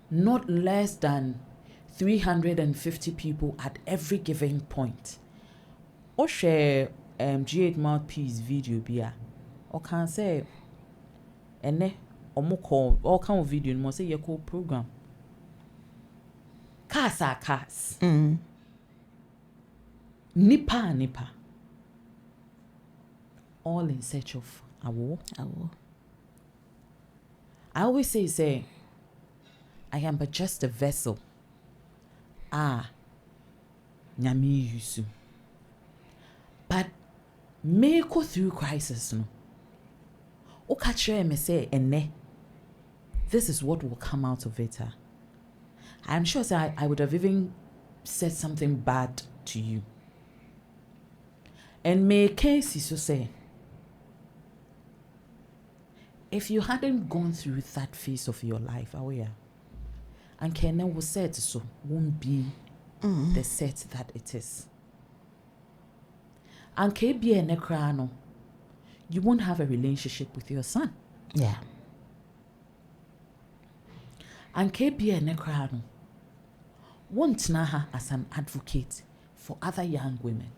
not less than 350 people at every given point. Or share G8 mouthpiece video bia. Or can say, ene, or more call, all kind of video, and say your call program. Cars are cars. Nipa. All in search of Awo. I always say, I am but just a vessel. Nyami yusu. But may go through crisis no. Okachire me say ene. This is what will come out of it. I'm sure I would have even said something bad to you. And may case is to say, if you hadn't gone through that phase of your life, Awo Yaa, and Kenya was said so, won't be the set that it is. And KB and Nekrano, you won't have a relationship with your son. Yeah. And KB and Nekrano won't naha as an advocate for other young women.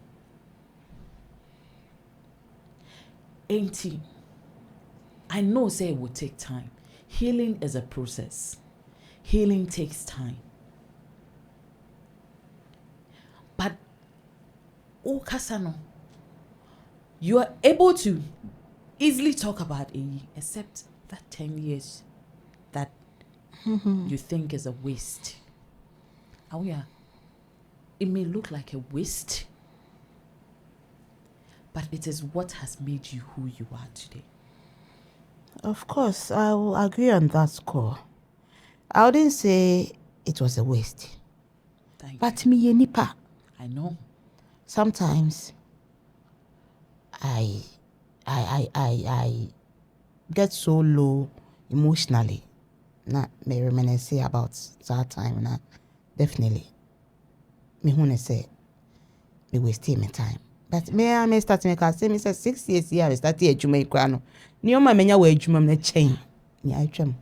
Auntie, I know say it will take time. Healing is a process. Healing takes time. But Kasano, you are able to easily talk about it, except that 10 years that you think is a waste. Awo Yaa, it may look like a waste, but it is what has made you who you are today. Of course, I will agree on that score. I wouldn't say it was a waste. But me ye nipa. I know. Sometimes I get so low emotionally. Not me reminisce about that time. Nah, definitely. Me wanna say me wasting my time. But me start me cause me say 6 years here I start here juma ikrano. Ni oma menya we juma me chain. Ni atwam.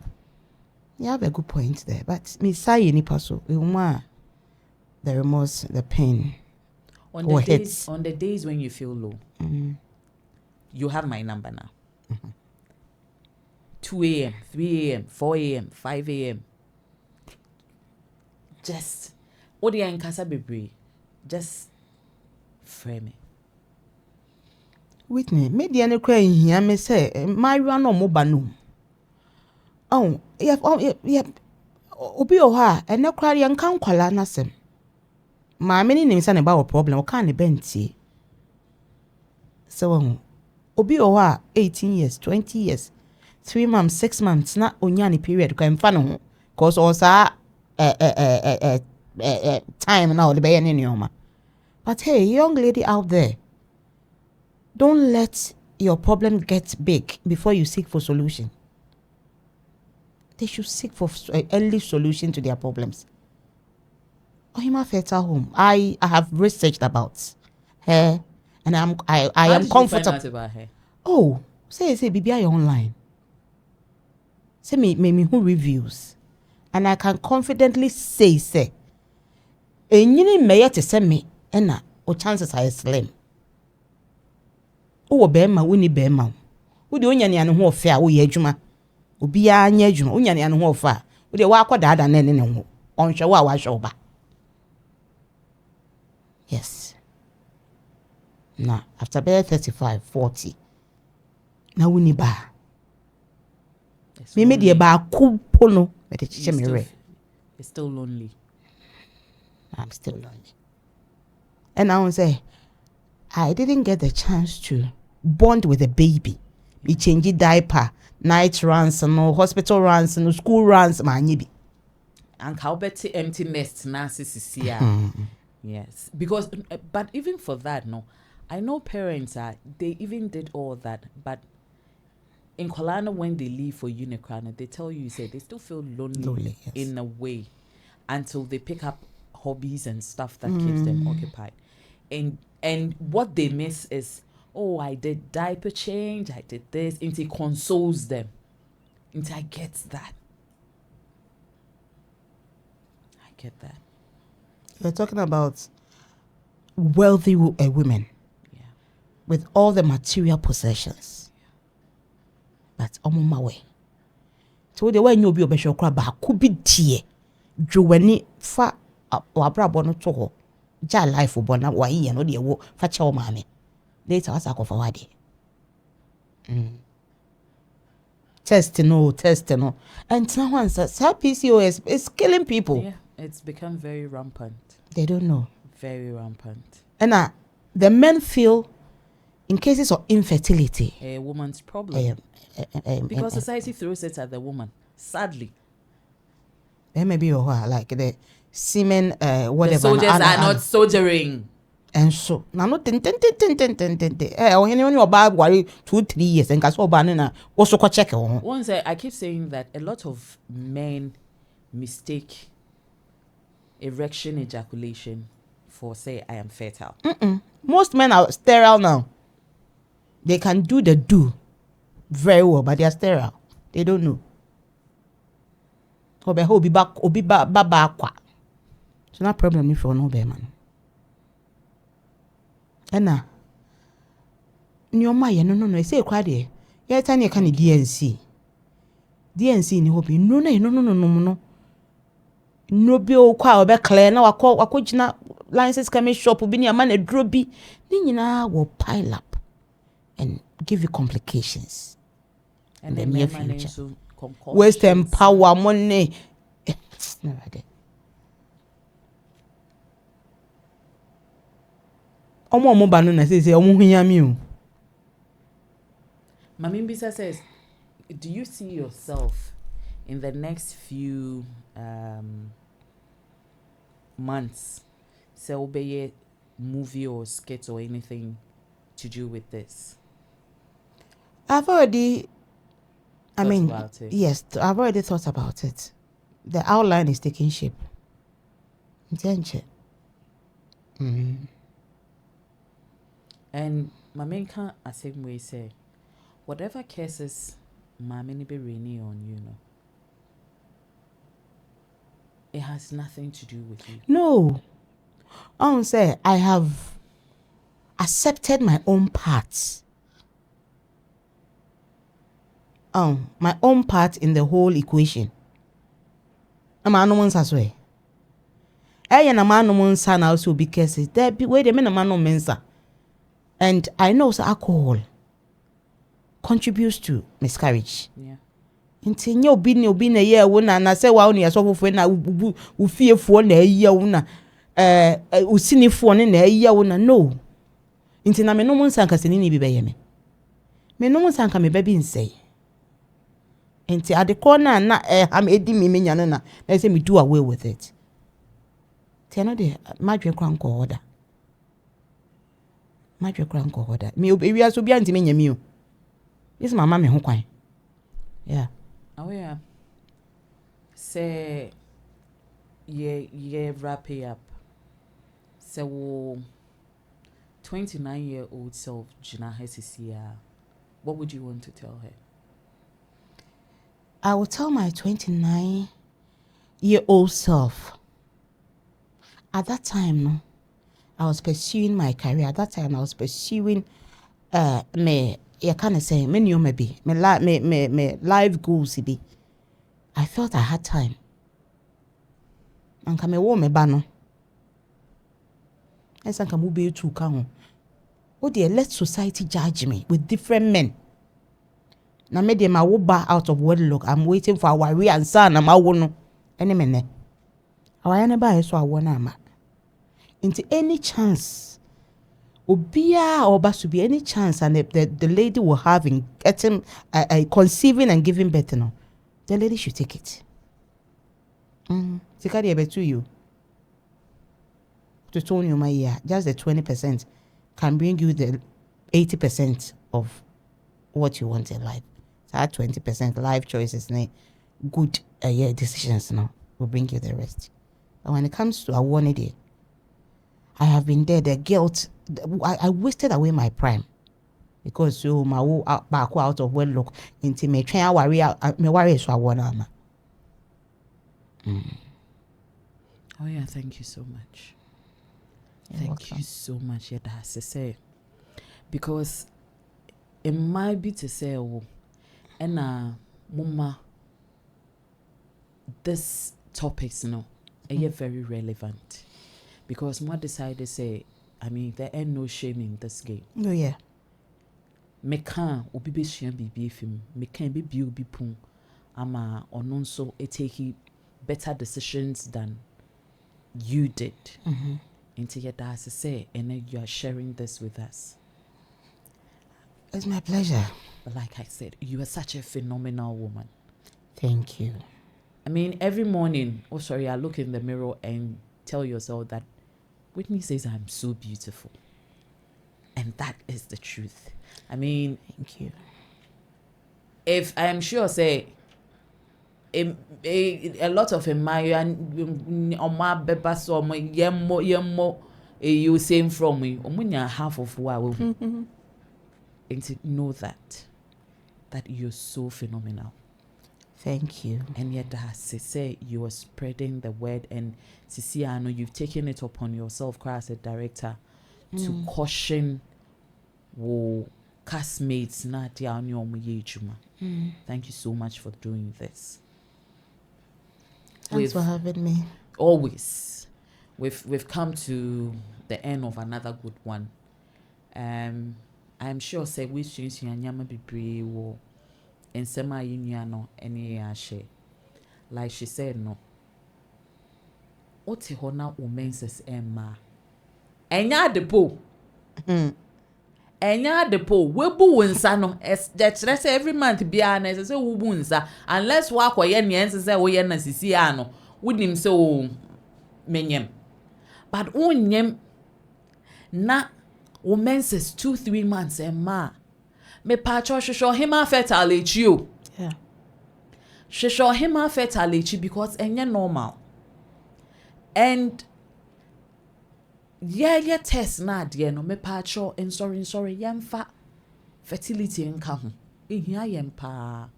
You have a good point there. But me say ni paso. The remorse, the pain. On the days when you feel low, you have my number now. 2 a.m., 3 a.m., 4 a.m., 5 a.m. Just, Odi and Kasa Bebre, just frame me. Whitney, maybe any crying here may say, my run no more banum. Oh, yep, Obi Oha, and no cry and can't call nasem. My many names and about a problem, or can't benty. So, Obi Oha, 18 years, 20 years, 3 months, 6 months, not onyani period, can fun, cause also time now, the bayan in yoma. But hey, young lady out there, don't let your problem get big before you seek for solution. They should seek for early solution to their problems. Ohima Fertile Home, I have researched about her, and I am comfortable. How did you find out about her? Oh, say Bibi, online. Say me who reviews. And I can confidently say, enyini meye te say me, ena, o chances are slim. Uwo bema, uni bema. Udi unyani anu huo fea, uye juma. Ubiya anye juma, unyani anu huo fea. Udi wako dada nene huo. Onsha wa shoba. Yes. Now, after being 35, 40, now uni ba. Me die ba kupono. You're still lonely. I'm still lonely. And I will say, I didn't get the chance to bond with a baby. We change diaper, night runs, no hospital runs, no school runs, man. And how better empty nest narcissist. Yes. Because, but even for that, no, I know parents they even did all that, but in Kolana, when they leave for Unicron, they tell you, say they still feel lonely yes. in a way until they pick up hobbies and stuff that keeps them occupied. And what they miss is, oh, I did diaper change, I did this, and it consoles them. And I get that. I get that. We're talking about wealthy women with all the material possessions. But my way. So the way you be obesho kra ba could be tie. Dwani fa wabrabo no to ho. Ja life bona wa yin no de wo fa che o maame. Later was akofa wade. Test no. And someone says PCOS is killing people. Yeah, it's become very rampant. They don't know. Very rampant. And the men feel in cases of infertility, a woman's problem. Because society throws it at the woman, sadly. There may be like the semen, whatever. The soldiers are not soldiering. And so, now not ten. When you're about 2-3 years, and Castle Banana also check on. Once I keep saying that a lot of men mistake erection ejaculation for, say, I am fertile. Most men are sterile now. They can do the do very well, but they are sterile. They don't know. Obi ba kwa. So no problem if you no be man. Ena. Nyoma ye no. Say kwa de. Ye tani e kan DNC. DNC ni hobi no. No bi o kwa obe clear na wako gina license coming shop bi ni ama na duro bi. Ni nyina will pile up and give you complications and in the near future. Waste and power, money. Never did. Omo banana say omo hia mi o. Mami Mbisa says, do you see yourself in the next few months, say obey movie or skit or anything to do with this? I've already yes, I've already thought about it. The outline is taking shape. Intention. And my main can the same way say, whatever cases mommy be raining on you, know, it has nothing to do with you. No. I don't say I have accepted my own parts. My own part in the whole equation. I'm a no as way. I am a man no son also because there be wait a minute man no mensa. And I know so alcohol contributes to miscarriage. Yeah. Nti nye obi na ye wo na say wa onu yeso fofo na u fiefo na ye wo na usinifo ne na ye wo na no. Nti na me no mun sanka seni ni bi be ye me. Me no mun sanka me ba bi nsei. Nti adekọ na am edi me nya no na say me do away with it. Ti no de madwe kran ko order. Madwe kran ko order. Me obi aso bia nti me nya mi o. Yes mama me ho kwan. Yeah. Oh yeah. Say yeah wrap it up. So 29-year-old self Jina Hesisia, what would you want to tell her? I will tell my 29-year-old self. At that time, no, I was pursuing my career. At that time, I was pursuing me life goals be. I felt I had time. Anka me wo me ba no. Esa anka mo be tu ka ho. Oh dear, let society judge me with different men. Na me dey ma wo ba out of wedlock. I'm waiting for our we and son na ma wo no. Ene me ne. Awaya ne ba so awo na ama. Into any chance obia or basu be any chance and the lady will have in getting conceiving and giving birth no. The lady should take it. Sikari ebe to you. To tone you my year, just the 20% can bring you the 80% of what you want in life. So that 20% life choices, good decisions now will bring you the rest. And when it comes to a one day, I have been there. The guilt, I wasted away my prime because so my back out of wedlock into me trying me worry so I wanna. Oh yeah, thank you so much. Thank you so much. Yeah, that's to say, because it might be to say, oh, and mama, this topics, are very relevant because my decided to say, I mean, there ain't no shame in this game. Oh yeah. Me can obi be shame be film. Me can be pun. Ama onon so take better decisions than you did. Into your dad to say, and then you are sharing this with us. It's my pleasure. But like I said, you are such a phenomenal woman. Thank you. I mean, every morning, I look in the mirror and tell yourself that Whitney says I'm so beautiful. And that is the truth. I mean, thank you. If I am sure, say, a lot of my on my beba so my yemo you same from me half of what and to know that you're so phenomenal. Thank you. And yet say you are spreading the word, and Sisi, I know you've taken it upon yourself as a director to caution castmates na thank you so much for doing this. Thanks for having me. Always. We've come to the end of another good one. I'm sure say we students nyama bebre wo ensema yinya no ene share. Like she said no. Oti ho na o menses emma. Enya depo. Enya depo webu wonsa no let's say every month bia na say wo bu nsa unless wa akoye ne ense say wo ye na sisi ano wonim say o menyem but onyem na wo menses 2-3 months emma me pa cho hwehwe hima fertility o yeah hwehwe hima fertility because enye normal and yeah test na de no me pa cho and sorry yemfa fertility nka ho ehia yempa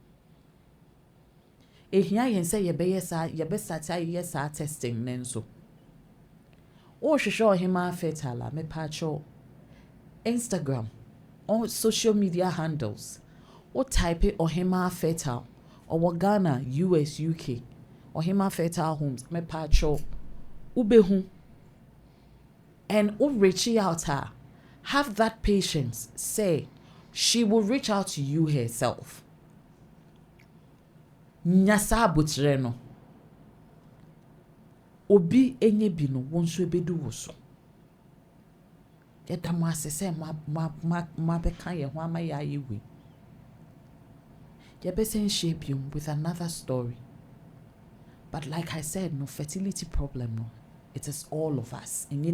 ehia yen say ye be start testing nenso o hwehwe hima fertile me pa cho Instagram on social media handles or type it Ohima Fertile or Ghana, US, UK, Ohima Fertile Homes, me pacho ubehu and reach out her. Have that patience. Say she will reach out to you herself. Nyasa butreno. Obi enye bino wonso ebedu woso. Yet I say ma beka ye ho ama ya yewe. Ye be sen shape you with another story. But like I said, no fertility problem no. It is all of us. Thank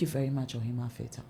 you very much, Ohima Feta.